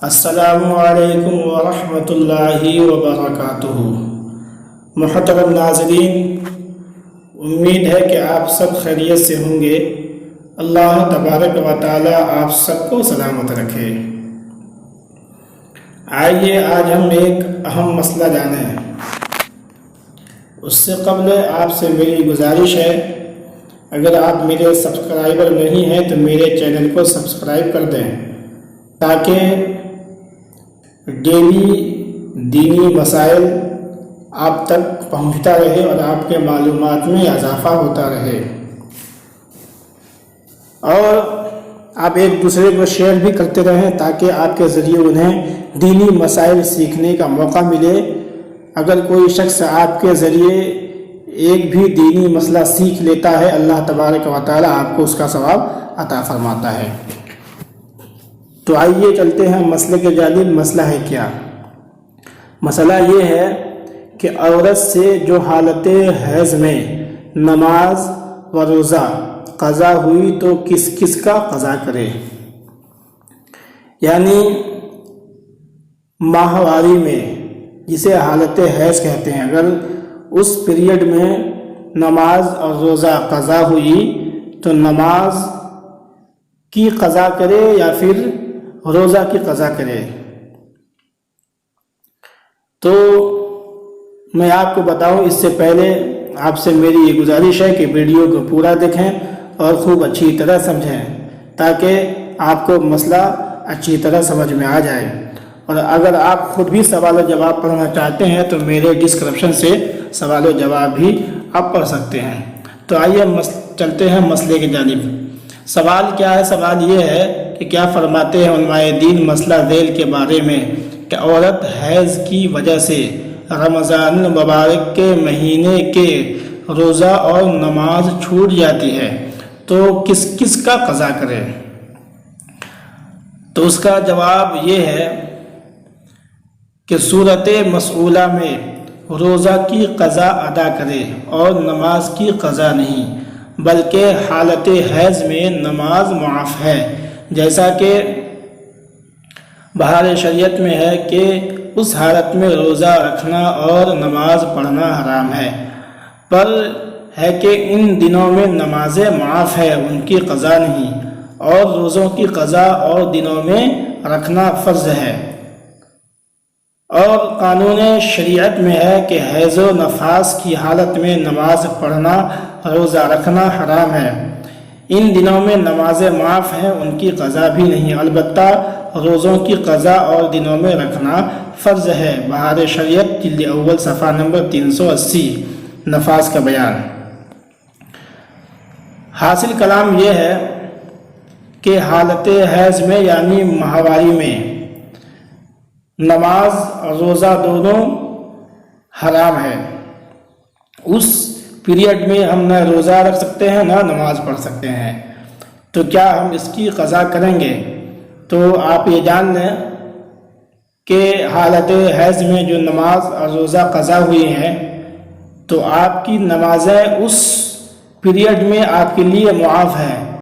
السلام علیکم ورحمۃ اللہ وبرکاتہ۔ محترم ناظرین، امید ہے کہ آپ سب خیریت سے ہوں گے۔ اللہ تبارک و تعالی آپ سب کو سلامت رکھے۔ آئیے آج ہم ایک اہم مسئلہ جانیں۔ اس سے قبل آپ سے میری گزارش ہے، اگر آپ میرے سبسکرائبر نہیں ہیں تو میرے چینل کو سبسکرائب کر دیں تاکہ ڈیلی دینی مسائل آپ تک پہنچتا رہے اور آپ کے معلومات میں اضافہ ہوتا رہے، اور آپ ایک دوسرے کو شیئر بھی کرتے رہیں تاکہ آپ کے ذریعے انہیں دینی مسائل سیکھنے کا موقع ملے۔ اگر کوئی شخص آپ کے ذریعے ایک بھی دینی مسئلہ سیکھ لیتا ہے، اللہ تبارک و تعالی آپ کو اس کا ثواب عطا فرماتا ہے۔ تو آئیے چلتے ہیں مسئلے کے جانب۔ مسئلہ ہے کیا؟ مسئلہ یہ ہے کہ عورت سے جو حالت حیض میں نماز و روزہ قضا ہوئی تو کس کس کا قضا کرے؟ یعنی ماہواری میں، جسے حالت حیض کہتے ہیں، اگر اس پیریڈ میں نماز اور روزہ قضا ہوئی تو نماز کی قضا کرے یا پھر روزہ کی قضا کرے؟ تو میں آپ کو بتاؤں اس سے پہلے آپ سے میری یہ گزارش ہے کہ ویڈیو کو پورا دیکھیں اور خوب اچھی طرح سمجھیں تاکہ آپ کو مسئلہ اچھی طرح سمجھ میں آ جائے۔ اور اگر آپ خود بھی سوال و جواب پڑھنا چاہتے ہیں تو میرے ڈسکرپشن سے سوال و جواب بھی آپ پڑھ سکتے ہیں۔ تو آئیے چلتے ہیں مسئلے کی جانب۔ سوال کیا ہے؟ سوال یہ ہے کہ کیا فرماتے ہیں علماء دین مسئلہ ذیل کے بارے میں کہ عورت حیض کی وجہ سے رمضان المبارک کے مہینے کے روزہ اور نماز چھوٹ جاتی ہے تو کس کس کا قضا کرے؟ تو اس کا جواب یہ ہے کہ صورت مسئولہ میں روزہ کی قضا ادا کرے اور نماز کی قضا نہیں، بلکہ حالت حیض میں نماز معاف ہے، جیسا کہ بہار شریعت میں ہے کہ اس حالت میں روزہ رکھنا اور نماز پڑھنا حرام ہے، پر ہے کہ ان دنوں میں نمازیں معاف ہے، ان کی قضا نہیں، اور روزوں کی قضا اور دنوں میں رکھنا فرض ہے۔ اور قانون شریعت میں ہے کہ حیض و نفاس کی حالت میں نماز پڑھنا، روزہ رکھنا حرام ہے۔ ان دنوں میں نمازیں معاف ہیں، ان کی قضا بھی نہیں، البتہ روزوں کی قضا اور دنوں میں رکھنا فرض ہے۔ بہار شریعت جلد اول صفحہ نمبر 380، نفاس کا بیان۔ حاصل کلام یہ ہے کہ حالت حیض میں یعنی ماہواری میں نماز اور روزہ دونوں حرام ہے۔ اس پیریڈ میں ہم نہ روزہ رکھ سکتے ہیں نہ نماز پڑھ سکتے ہیں، تو کیا ہم اس کی قضا کریں گے؟ تو آپ یہ جان لیں کہ حالت حیض میں جو نماز اور روزہ قضا ہوئی ہیں تو آپ کی نمازیں اس پیریڈ میں آپ کے لیے معاف ہیں،